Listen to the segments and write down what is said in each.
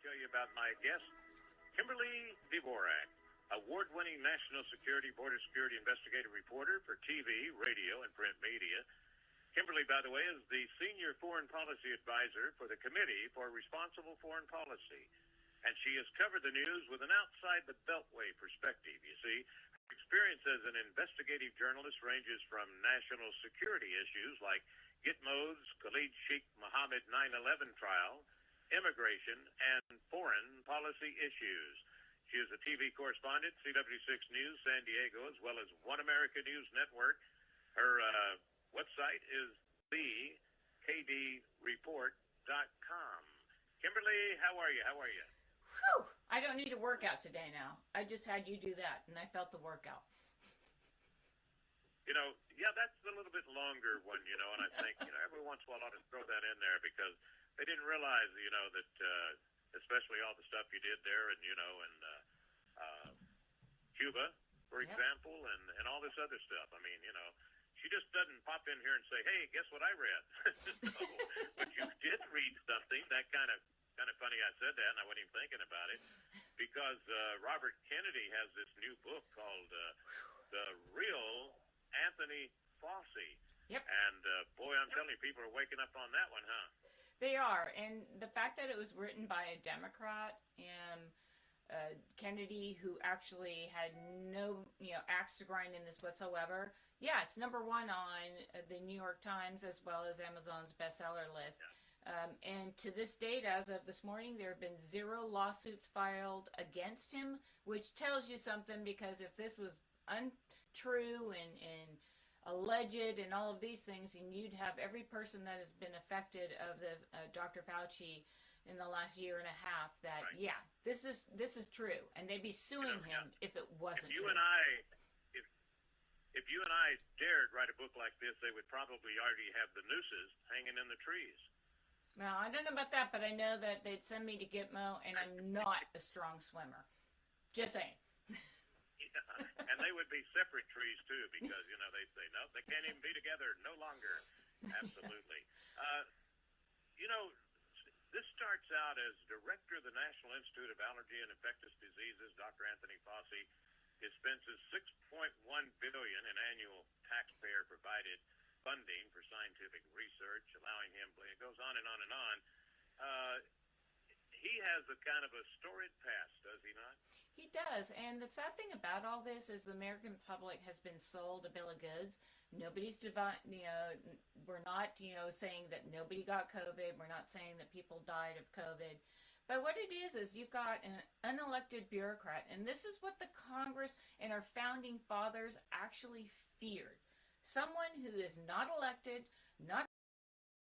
tell you about my guest, Kimberly Dvorak, award-winning National Security Border Security investigative reporter for TV, radio, and print media. Kimberly, by the way, is the Senior Foreign Policy Advisor for the Committee for Responsible Foreign Policy. And she has covered the news with an outside-the-beltway perspective. You see, her experience as an investigative journalist ranges from national security issues like Gitmo's Khalid Sheikh Mohammed 9/11 trial, immigration, and foreign policy issues. She is a TV correspondent, CW6 News San Diego, as well as One America News Network. Her website is thekdreport.com. Kimberly, how are you? Whew! I don't need a workout today now. I just had you do that, and I felt the workout. Yeah, that's a little bit longer one, and I think, every once in a while I ought to throw that in there because they didn't realize, that especially all the stuff you did there and, Cuba, for example, and all this other stuff. I mean, she just doesn't pop in here and say, hey, guess what I read? So, but you did read something. That kind of funny I said that, and I wasn't even thinking about it, because Robert Kennedy has this new book called The Real Anthony Fauci. Yep. And, boy, I'm telling you, people are waking up on that one, huh? They are, and the fact that it was written by a Democrat and Kennedy, who actually had no, axe to grind in this whatsoever. Yeah, it's number one on the New York Times as well as Amazon's bestseller list. Yeah. And to this date, as of this morning, there have been 0 lawsuits filed against him, which tells you something, because if this was untrue and alleged and all of these things, and you'd have every person that has been affected of the Dr. Fauci in the last year and a half that, right. Yeah, this is true, and they'd be suing him if it wasn't true. If you and I dared write a book like this, they would probably already have the nooses hanging in the trees. Well, I don't know about that, but I know that they'd send me to Gitmo, and I'm not a strong swimmer. Just saying. Yeah, and they would be separate trees, too, because, they'd say, no, they can't even be together no longer. Absolutely. This starts out as director of the National Institute of Allergy and Infectious Diseases, Dr. Anthony Fauci dispenses $6.1 billion in annual taxpayer-provided funding for scientific research, allowing him, it goes on and on and on. He has a kind of a storied past, does he not? He does, and the sad thing about all this is the American public has been sold a bill of goods. Nobody's we're not, saying that nobody got COVID. We're not saying that people died of COVID. But what it is you've got an unelected bureaucrat, and this is what the Congress and our founding fathers actually feared. Someone who is not elected, not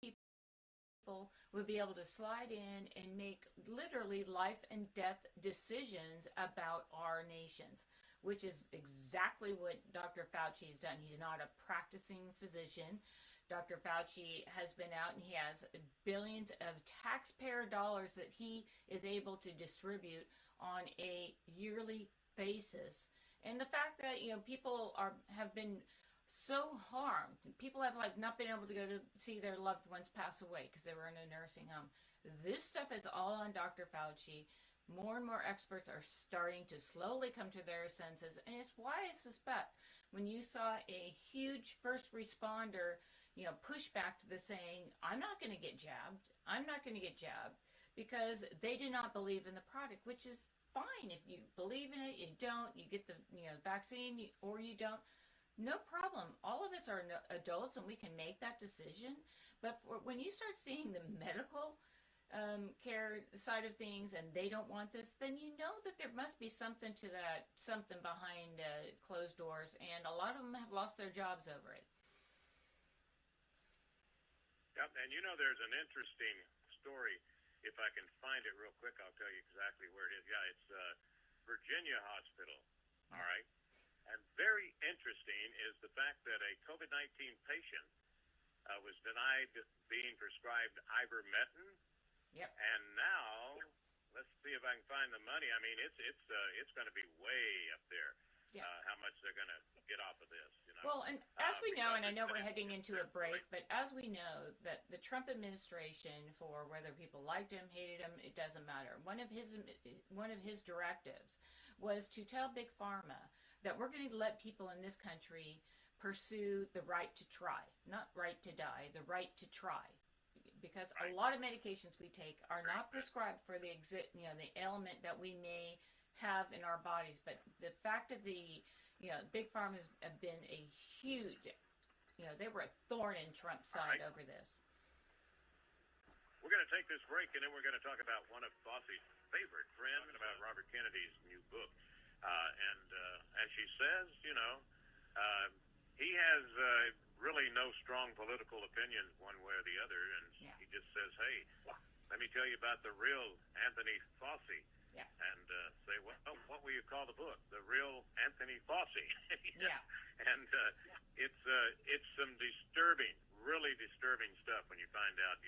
people, would be able to slide in and make literally life and death decisions about our nations, which is exactly what Dr. Fauci has done. He's not a practicing physician. Dr. Fauci has been out and he has billions of taxpayer dollars that he is able to distribute on a yearly basis. And the fact that, people have been so harmed. People have not been able to go to see their loved ones pass away because they were in a nursing home. This stuff is all on Dr. Fauci. More and more experts are starting to slowly come to their senses, and it's why I suspect when you saw a huge first responder, push back to the saying, I'm not going to get jabbed, because they do not believe in the product, which is fine. If you believe in it, you don't, you get the vaccine or you don't. No problem. All of us are adults and we can make that decision. But when you start seeing the medical care side of things and they don't want this, then you know that there must be something to that, something behind closed doors. And a lot of them have lost their jobs over it. Yep, and there's an interesting story. If I can find it real quick, I'll tell you exactly where it is. Yeah, it's Virginia Hospital. All right. And very interesting is the fact that a COVID-19 patient was denied being prescribed ivermectin. Yep. And now, let's see if I can find the money. I mean, it's going to be way up there. Yeah. How much they're going to get off of this. Well, and as we know, and I know we're it's- heading into a break, but as we know that the Trump administration, for whether people liked him, hated him, it doesn't matter. One of his directives was to tell Big Pharma that we're going to let people in this country pursue the right to try, not right to die, the right to try. Because a lot of medications we take are not prescribed for the the ailment that we may have in our bodies. But the fact of Big Pharma have been a huge, they were a thorn in Trump's side over this. We're going to take this break, and then we're going to talk about one of Fauci's favorite friends, about Robert Kennedy's new book. And as she says, he has really no strong political opinions one way or the other, and he just says, hey, let me tell you about the real Anthony Fauci. Yeah. And say, well, what will you call the book? The real Anthony Fauci. Yeah. And it's some really disturbing stuff when you find out,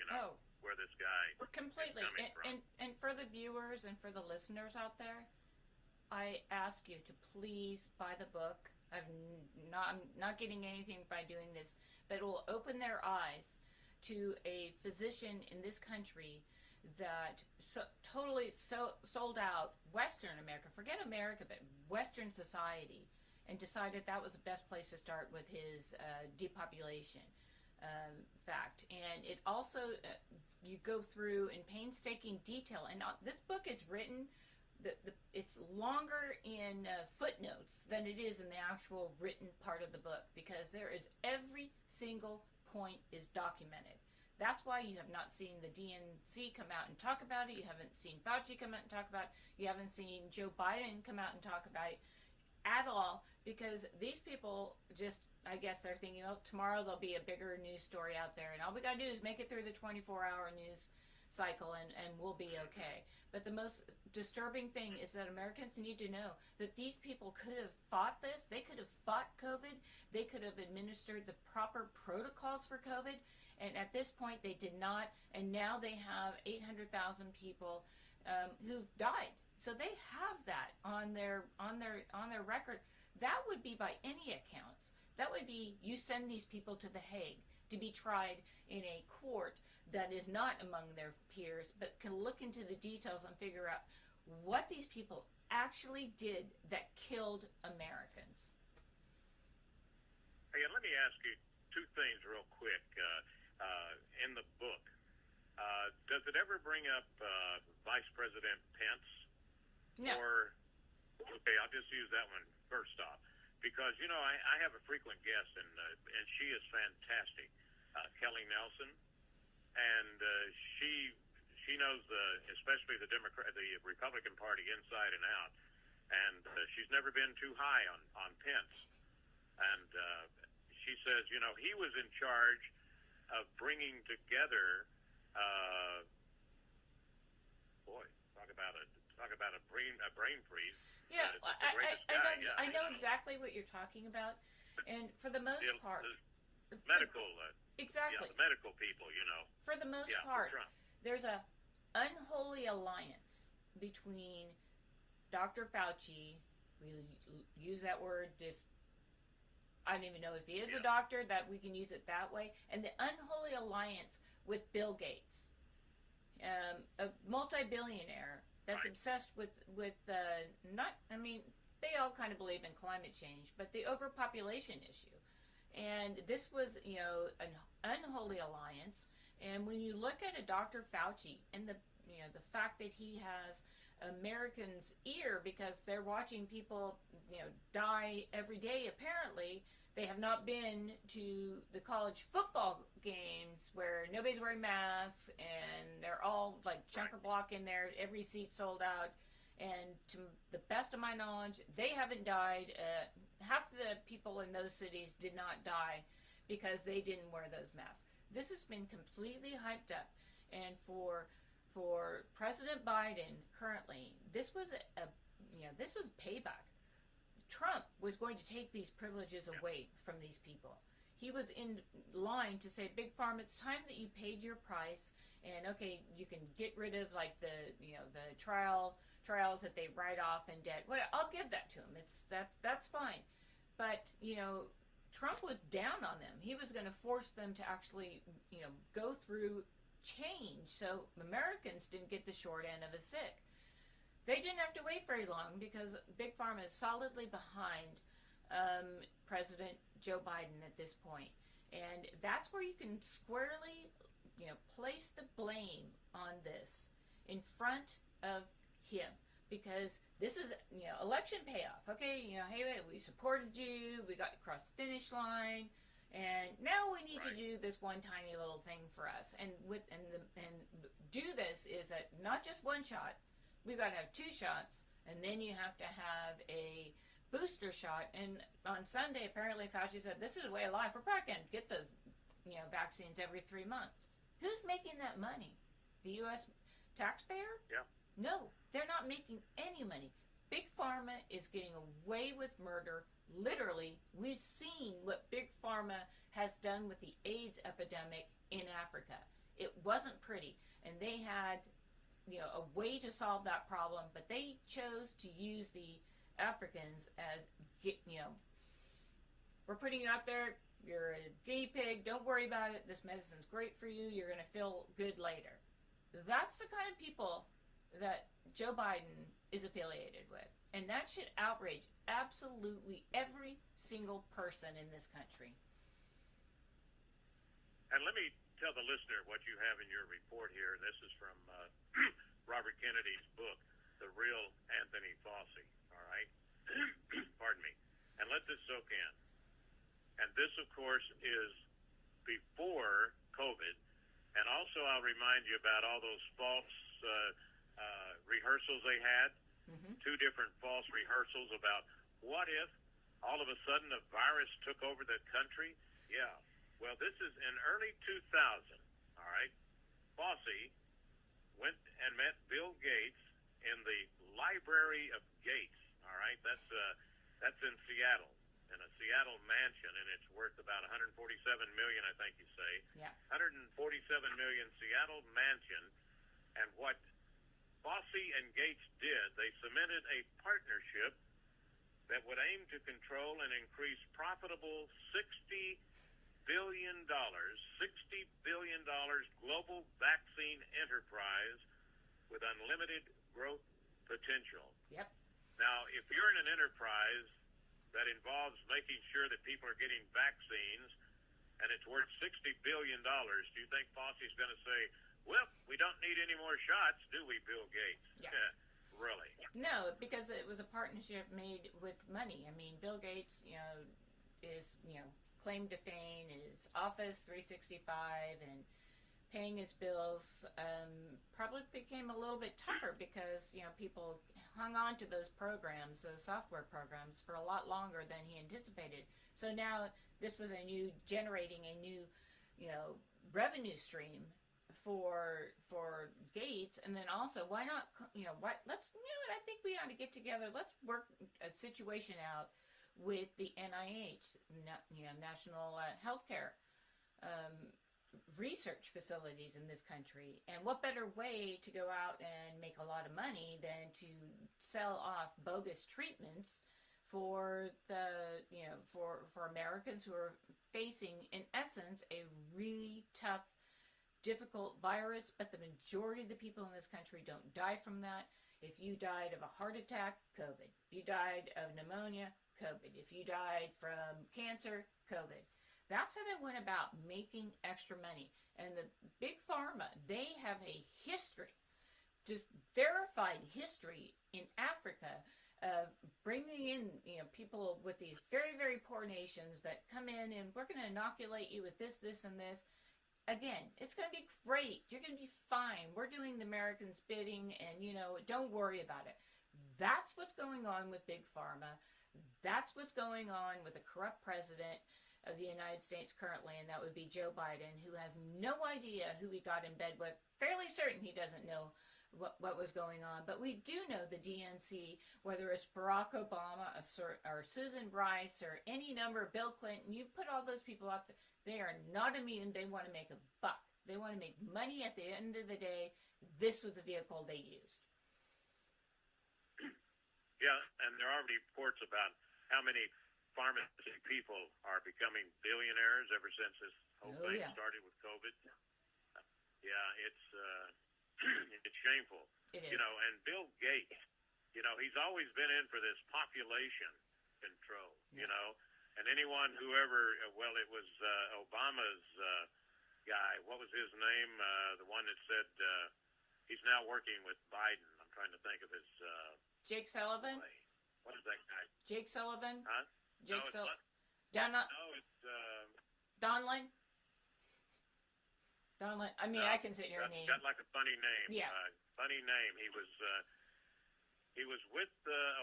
where this guy completely. is coming from. And for the viewers and for the listeners out there, I ask you to please buy the book. I'm not getting anything by doing this, but it will open their eyes to a physician in this country that totally sold out Western America, forget America, but Western society, and decided that was the best place to start with his depopulation fact. And it also, you go through in painstaking detail, and this book is written, it's longer in footnotes than it is in the actual written part of the book, because there is every single point is documented. That's why you have not seen the DNC come out and talk about it. You haven't seen Fauci come out and talk about it. You haven't seen Joe Biden come out and talk about it at all, because these people just, I guess they're thinking, tomorrow there'll be a bigger news story out there, and all we got to do is make it through the 24-hour news cycle, and we'll be okay. But the most disturbing thing is that Americans need to know that these people could have fought this. They could have fought COVID. They could have administered the proper protocols for COVID. And at this point, they did not. And now they have 800,000 people who've died. So they have that on their record. That would be, by any accounts, that would be, you send these people to The Hague to be tried in a court that is not among their peers, but can look into the details and figure out what these people actually did that killed Americans. Hey, let me ask you two things real quick. In the book, does it ever bring up Vice President Pence? No. Or, okay, I'll just use that one first off, because I have a frequent guest, and she is fantastic, Kelly Nelson, and she knows especially the Republican Party inside and out, and she's never been too high on Pence, and she says he was in charge of bringing together, talk about a brain freeze. Yeah, I know exactly what you're talking about, and for the most part, medical. Exactly. Yeah, the medical people, For the most part, there's a unholy alliance between Dr. Fauci. We use that word just. I don't even know if he is a doctor, that we can use it that way. And the unholy alliance with Bill Gates, a multi-billionaire that's obsessed with they all kind of believe in climate change, but the overpopulation issue. And this was, an unholy alliance. And when you look at a Dr. Fauci and the fact that he has Americans' ear because they're watching people, die every day, apparently. They have not been to the college football games where nobody's wearing masks and they're all like chunker block in there, every seat sold out. And to the best of my knowledge, they haven't died. Half the people in those cities did not die because they didn't wear those masks. This has been completely hyped up. And for President Biden currently, this was this was payback. Trump was going to take these privileges away from these people. he was in line to say, Big Pharma, it's time that you paid your price, and okay, you can get rid of like the trials that they write off in debt. Well, I'll give that to him. That's fine, but Trump was down on them. He was going to force them to actually go through change, so Americans didn't get the short end of the stick. They didn't have to wait very long because Big Pharma is solidly behind President Joe Biden at this point. And that's where you can squarely, place the blame on this in front of him. Because this is, election payoff. Okay, hey, we supported you, we got across the finish line, and now we need to do this one tiny little thing for us. And do this is that not just one shot. We've got to have 2 shots, and then you have to have a booster shot. And on Sunday, apparently, Fauci said, this is a way of life. We're probably going to get those, vaccines every 3 months. Who's making that money? The U.S. taxpayer? Yeah. No, they're not making any money. Big Pharma is getting away with murder. Literally, we've seen what Big Pharma has done with the AIDS epidemic in Africa. It wasn't pretty, and they had a way to solve that problem, but they chose to use the Africans as, we're putting you out there, you're a guinea pig, don't worry about it, this medicine's great for you, you're going to feel good later. That's the kind of people that Joe Biden is affiliated with, and that should outrage absolutely every single person in this country. And let me tell the listener what you have in your report here. This is from Robert Kennedy's book, The Real Anthony Fauci, all right? Pardon me. And let this soak in. And this, of course, is before COVID. And also I'll remind you about all those false rehearsals they had. 2 different false rehearsals about what if all of a sudden a virus took over the country. Yeah. Well, this is in early 2000, all right? Fauci went and met Bill Gates in the Library of Gates, all right? That's in Seattle, in a Seattle mansion, and it's worth about $147 million, I think you say. Yeah. $147 million Seattle mansion, and what Fauci and Gates did, they cemented a partnership that would aim to control and increase profitable $60 billion global vaccine enterprise with unlimited growth potential. Yep. Now, if you're in an enterprise that involves making sure that people are getting vaccines and it's worth $60 billion, do you think Fauci's going to say, well, we don't need any more shots, do we, Bill Gates? Yeah. Really? No, because it was a partnership made with money. I mean, Bill Gates, is, claim to fame, his Office 365, and paying his bills probably became a little bit tougher because, people hung on to those programs, those software programs, for a lot longer than he anticipated. So now this was generating a new, revenue stream for Gates, and then also why not, I think we ought to get together, let's work a situation out with the NIH, National Healthcare research facilities in this country. And what better way to go out and make a lot of money than to sell off bogus treatments for the, for Americans who are facing, in essence, a really tough, difficult virus, but the majority of the people in this country don't die from that. If you died of a heart attack, COVID. If you died of pneumonia, COVID. If you died from cancer, COVID. That's how they went about making extra money. And the big pharma, they have a history, just verified history in Africa of bringing in, people with these very, very poor nations that come in and we're going to inoculate you with this, this, and this. Again, it's going to be great. You're going to be fine. We're doing the Americans' bidding, and, don't worry about it. That's what's going on with Big Pharma. That's what's going on with the corrupt president of the United States currently, and that would be Joe Biden, who has no idea who he got in bed with. Fairly certain he doesn't know what was going on. But we do know the DNC, whether it's Barack Obama or Susan Rice or any number, Bill Clinton, you put all those people up there, they are not immune. They want to make a buck. They want to make money at the end of the day. This was the vehicle they used. Yeah, and there are reports about how many pharmacy people are becoming billionaires ever since this whole thing started with COVID. Yeah, it's it's shameful. It is. You know, and Bill Gates, you know, he's always been in for this population control, you know, and anyone whoever, well, it was Obama's guy, what was his name? The one that said he's now working with Biden. I'm trying to think of his... Jake Sullivan? What is that guy? Jake Sullivan? Huh? Jake Sullivan. No, it's... Donlin? Donlin. I mean, I can sit here and name. Got like a funny name. Yeah. Funny name. He was with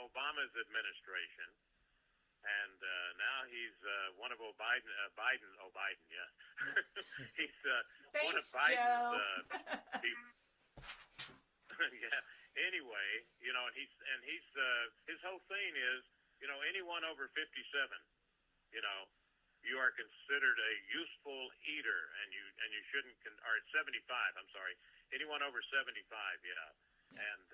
Obama's administration, and now he's one of Biden. Yeah. He's one of Thanks, Biden's. Joe. Yeah. Anyway, you know, and he's his whole thing is, you know, anyone over 57, you know, you are considered a useful eater, and you shouldn't, or at 75, I'm sorry, anyone over 75, and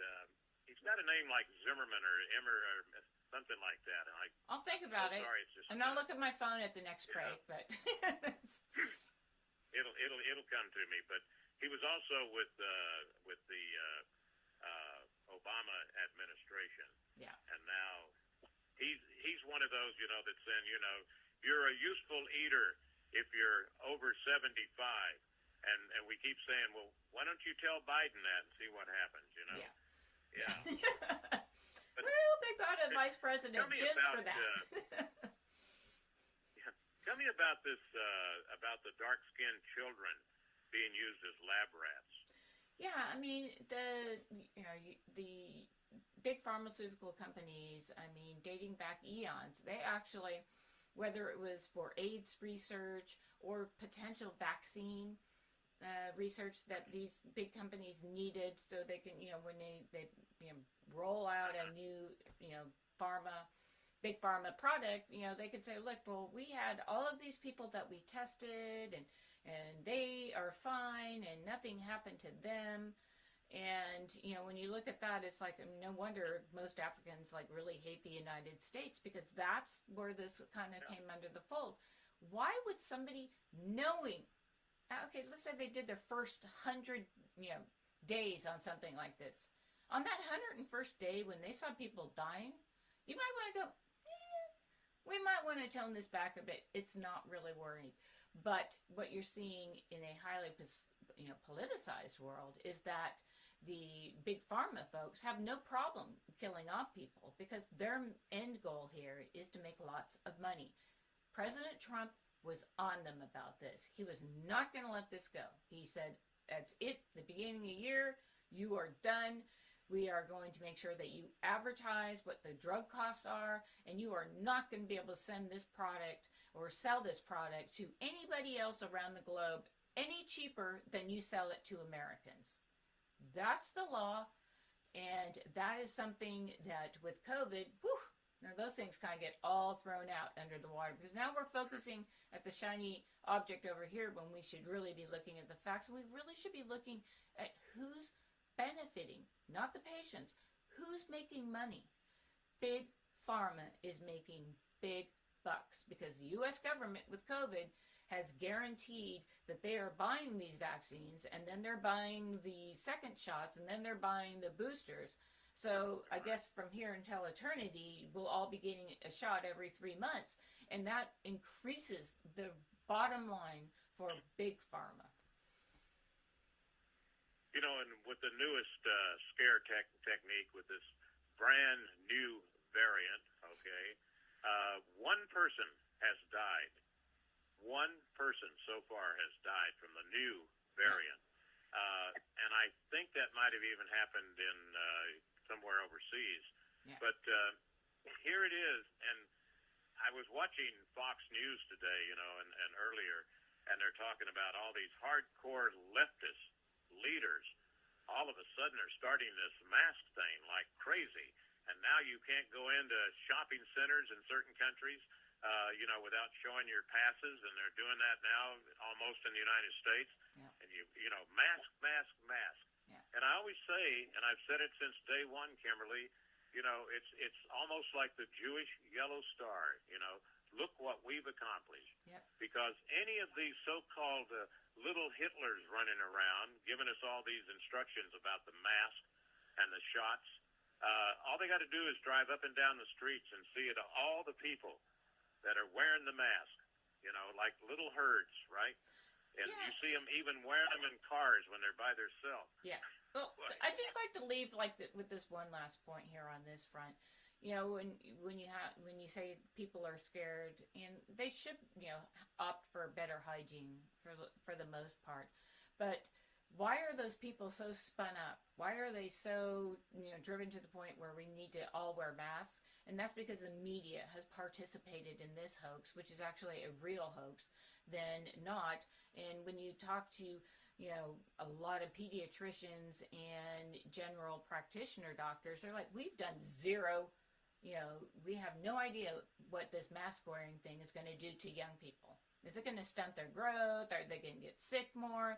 he's got a name like Zimmerman or Emmer or something like that. And I'll think about it. Sorry, it's just, and I'll look at my phone at the next break, but it'll come to me. But he was also with the Obama administration. Yeah. And now he's one of those, you know, that's saying, you know, you're a useful eater if you're over 75. And we keep saying, well, why don't you tell Biden that and see what happens, you know? Yeah. But, well, they got a vice president just for that. Tell me about this, about the dark-skinned children being used as lab rats. Yeah, I mean, the big pharmaceutical companies, I mean, dating back eons, they actually, whether it was for AIDS research or potential vaccine research that these big companies needed so they can, you know, when they roll out a new, you know, big pharma product, you know, they could say, look, well, we had all of these people that we tested and they are fine and nothing happened to them. And, you know, when you look at that, it's like, no wonder most Africans like really hate the United States, because that's where this kind of came under the fold. Why would somebody knowing, okay, let's say they did their first 100, you know, days on something like this. On that 101st day when they saw people dying, you might want to go, we might want to tone this back a bit. It's not really worried. But what you're seeing in a highly, you know, politicized world is that the big pharma folks have no problem killing off people because their end goal here is to make lots of money. President Trump was on them about this. He was not going to let this go. He said, that's it, the beginning of the year, you are done. We are going to make sure that you advertise what the drug costs are, and you are not going to be able to send this product or sell this product to anybody else around the globe any cheaper than you sell it to Americans. That's the law, and that is something that with COVID, now those things kind of get all thrown out under the water, because now we're focusing at the shiny object over here when we should really be looking at the facts. We really should be looking at who's benefiting, not the patients. Who's making money? Big pharma is making big bucks because the U.S. government with COVID has guaranteed that they are buying these vaccines, and then they're buying the second shots, and then they're buying the boosters. So I guess from here until eternity, we'll all be getting a shot every 3 months, and that increases the bottom line for big pharma. You know, and with the newest scare technique with this brand new variant, okay, one person has died. One person so far has died from the new variant. And I think that might have even happened in somewhere overseas. Yeah. But here it is, and I was watching Fox News today, you know, and earlier, and they're talking about all these hardcore leftist leaders all of a sudden are starting this mask thing like crazy. And now you can't go into shopping centers in certain countries, without showing your passes, and they're doing that now almost in the United States. Yeah. And mask, mask, mask. Yeah. And I always say, and I've said it since day one, Kimberly, it's almost like the Jewish yellow star. Look what we've accomplished. Yep. Because any of these so-called little Hitlers running around giving us all these instructions about the mask and the shots, all they got to do is drive up and down the streets and see all the people that are wearing the mask, like little herds, right? And you see them even wearing them in cars when they're by themselves. Yeah. Well, I just like to leave with this one last point here on this front. When you say people are scared, and they should opt for better hygiene for the most part, but why are those people so spun up? Why are they so driven to the point where we need to all wear masks? And that's because the media has participated in this hoax, which is actually a real hoax, than not. And when you talk to a lot of pediatricians and general practitioner doctors, they're like, we've done zero. We have no idea what this mask wearing thing is going to do to young people. Is it going to stunt their growth? Are they going to get sick more?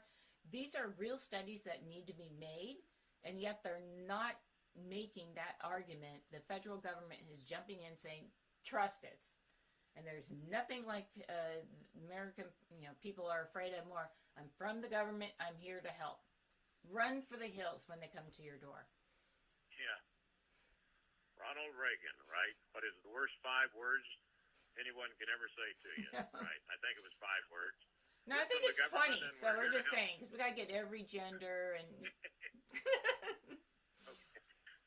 These are real studies that need to be made, and yet they're not making that argument. The federal government is jumping in saying, trust us. And there's nothing like American people are afraid of more. I'm from the government. I'm here to help. Run for the hills when they come to your door. Yeah. Ronald Reagan, right? What is the worst 5 words anyone can ever say to you? Right. I think it was 5 words. No, I think it's 20. So we're just saying, because we got to get every gender and...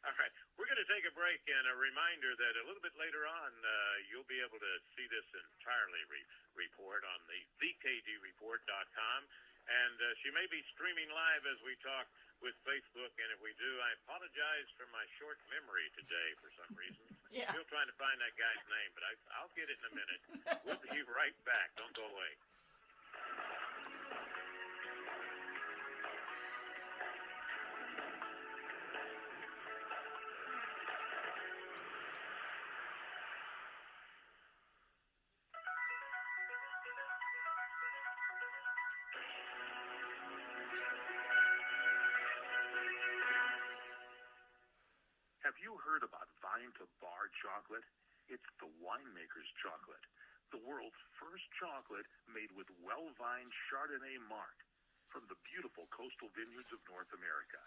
All right. We're going to take a break, and a reminder that a little bit later on, you'll be able to see this entirely report on the thekdreport.com. And she may be streaming live as we talk with Facebook, and if we do, I apologize for my short memory today for some reason. Yeah. Still trying to find that guy's name, but I'll get it in a minute. We'll be right back. Don't go away. Have you heard about Vine to Bar chocolate? It's the winemaker's chocolate. The world's first chocolate made with well-vined Chardonnay marc from the beautiful coastal vineyards of North America.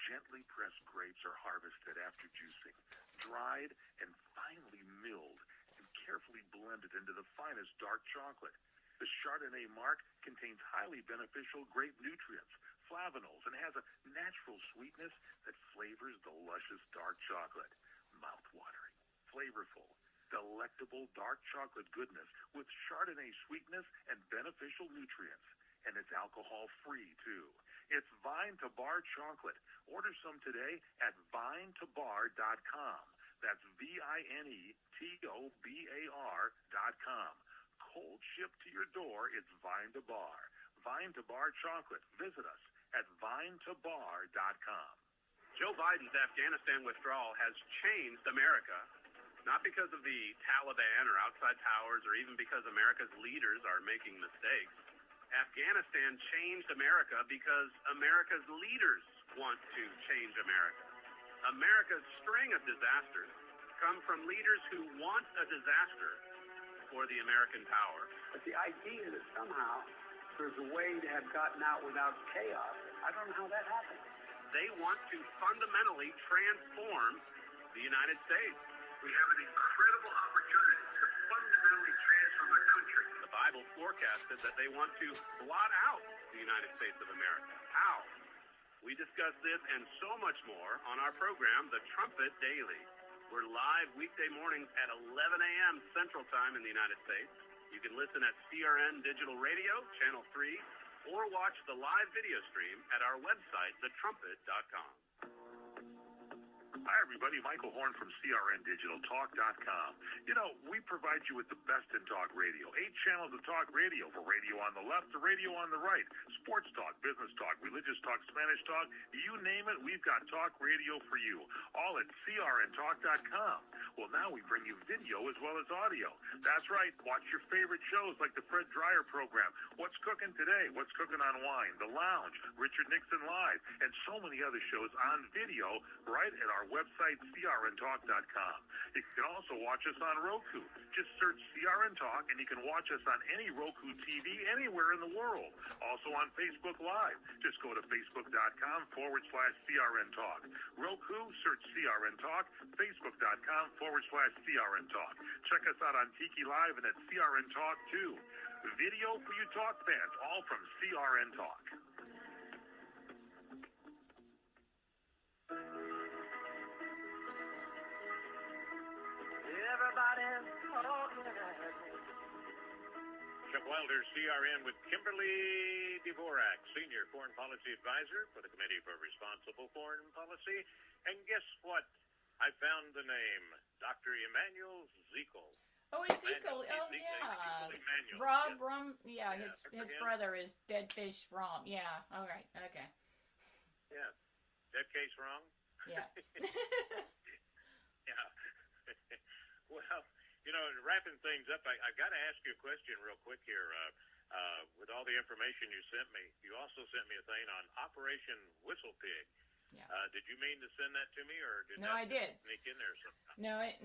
Gently pressed grapes are harvested after juicing, dried and finely milled and carefully blended into the finest dark chocolate. The Chardonnay marc contains highly beneficial grape nutrients, flavanols, and has a natural sweetness that flavors the luscious dark chocolate. Mouth-watering, flavorful, delectable dark chocolate goodness with Chardonnay sweetness and beneficial nutrients. And it's alcohol-free, too. It's Vine to Bar chocolate. Order some today at vinetobar.com. That's VINETOBAR.com. Cold shipped to your door, it's Vine to Bar. Vine to Bar chocolate. Visit us at vinetobar.com. Joe Biden's Afghanistan withdrawal has changed America, not because of the Taliban or outside powers or even because America's leaders are making mistakes. Afghanistan changed America because America's leaders want to change America. America's string of disasters come from leaders who want a disaster for the American power. But the idea that somehow there's a way to have gotten out without chaos, I don't know how that happened. They want to fundamentally transform the United States. We have an incredible opportunity to fundamentally transform our country. The Bible forecasted that they want to blot out the United States of America. How? We discuss this and so much more on our program, The Trumpet Daily. We're live weekday mornings at 11 a.m. Central Time in the United States. You can listen at CRN Digital Radio, Channel 3, or watch the live video stream at our website, thetrumpet.com. Hi, everybody. Michael Horn from CRNDigitalTalk.com. You know, we provide you with the best in talk radio. 8 channels of talk radio, for radio on the left to radio on the right. Sports talk, business talk, religious talk, Spanish talk. You name it, we've got talk radio for you. All at CRNTalk.com. Well, now we bring you video as well as audio. That's right. Watch your favorite shows like the Fred Dreyer program, What's Cooking Today, What's Cooking on Wine, The Lounge, Richard Nixon Live, and so many other shows on video right at our website, CRNTalk.com. You can also watch us on Roku. Just search CRN Talk, and you can watch us on any Roku TV anywhere in the world. Also on Facebook Live. Just go to Facebook.com/CRN Talk. Roku, search CRN Talk. Facebook.com/CRN Talk. Check us out on Tiki Live and at CRN Talk, too. Video for you talk fans, all from CRN Talk. Everybody's talking at me. Chuck Wilder, CRN, with Kimberly Dvorak, Senior Foreign Policy Advisor for the Committee for Responsible Foreign Policy. And guess what? I found the name, Dr. Emmanuel Zickel. Oh, Ezekiel. Oh, yeah. Rob Rum. Yeah, his brother is Dead Fish Rom. Yeah. All right. Okay. Yeah. Dead case wrong? Yeah. Yeah. Well, you know, wrapping things up, I got to ask you a question real quick here. With all the information you sent me, you also sent me a thing on Operation Whistle Pig. Yeah. Did you mean to send that to me, or did No, I did. sneak in there sometime? No, I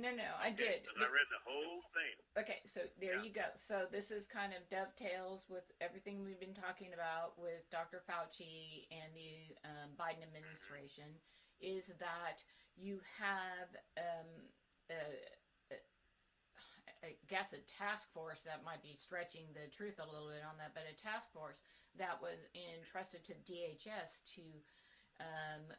did. I read the whole thing. Okay, so there you go. So this is kind of dovetails with everything we've been talking about with Dr. Fauci and the Biden administration, is that you have, I guess, a task force that might be stretching the truth a little bit on that, but a task force that was entrusted to DHS to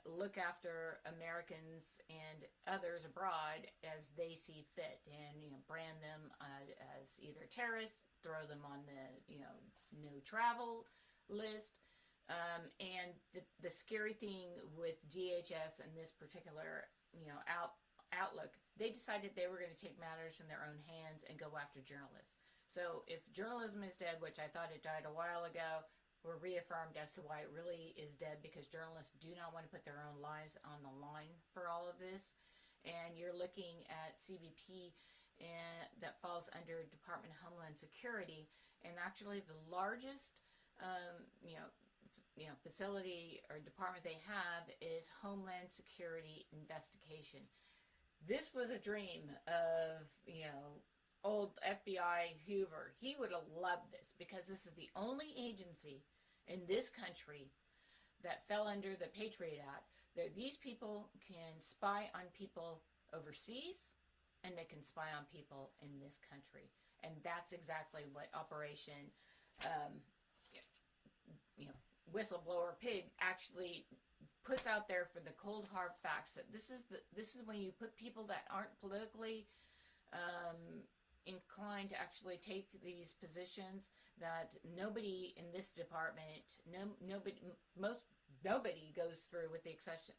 look after Americans and others abroad as they see fit, and brand them as either terrorists, throw them on the no travel list, and the scary thing with DHS and this particular outlook, they decided they were going to take matters in their own hands and go after journalists. So if journalism is dead, which I thought it died a while ago, we're reaffirmed as to why it really is dead, because journalists do not want to put their own lives on the line for all of this. And you're looking at CBP, that falls under Department of Homeland Security, and actually the largest facility or department they have is Homeland Security Investigation. This was a dream of old FBI Hoover. He would have loved this, because this is the only agency in this country that fell under the Patriot Act. These people can spy on people overseas, and they can spy on people in this country. And that's exactly what Operation Whistleblower Pig actually puts out there for the cold hard facts. That this is when you put people that aren't politically inclined to actually take these positions, that nobody in this department, nobody goes through, with the exception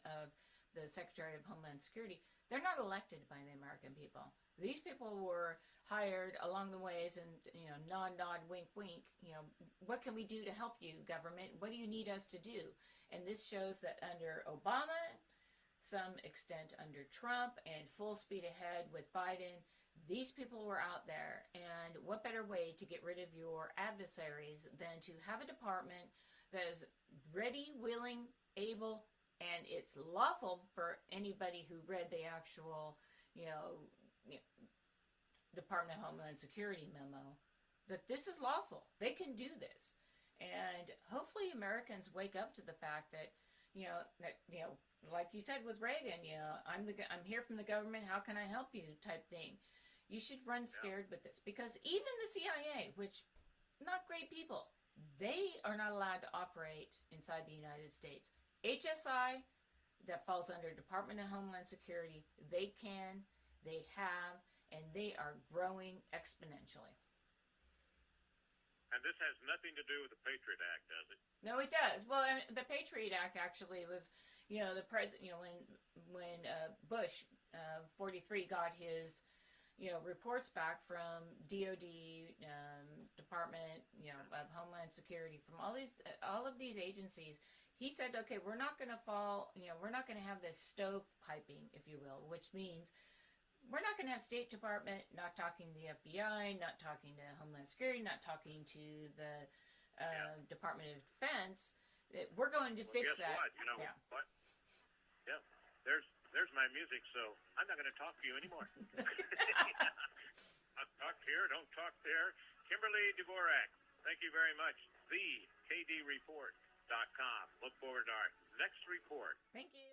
of the Secretary of Homeland Security. They're not elected by the American people. These people were hired along the ways, and nod, wink, wink. What can we do to help you, government? What do you need us to do? And this shows that under Obama, some extent under Trump, and full speed ahead with Biden, these people were out there. And what better way to get rid of your adversaries than to have a department that is ready, willing, able, and it's lawful for anybody who read the actual, Department of Homeland Security memo, that this is lawful. They can do this. And hopefully Americans wake up to the fact that, like you said with Reagan, I'm here from the government, how can I help you type thing. You should run scared with this, because even the CIA, which, not great people, they are not allowed to operate inside the United States. HSI, that falls under Department of Homeland Security, they can, they have, and they are growing exponentially. And this has nothing to do with the Patriot Act, does it? No, it does. Well, the Patriot Act actually was, the president, when Bush 43 got his reports back from DOD, Department, of Homeland Security, from all of these agencies, he said, okay, we're not going to we're not going to have this stovepiping, if you will, which means we're not going to have State Department not talking to the FBI, not talking to Homeland Security, not talking to the Department of Defense. We're going to fix guess that. What? You know what? Yeah, there's my music, so I'm not going to talk to you anymore. Talk here, don't talk there. Kimberly Dvorak, thank you very much. TheKDReport.com. Look forward to our next report. Thank you.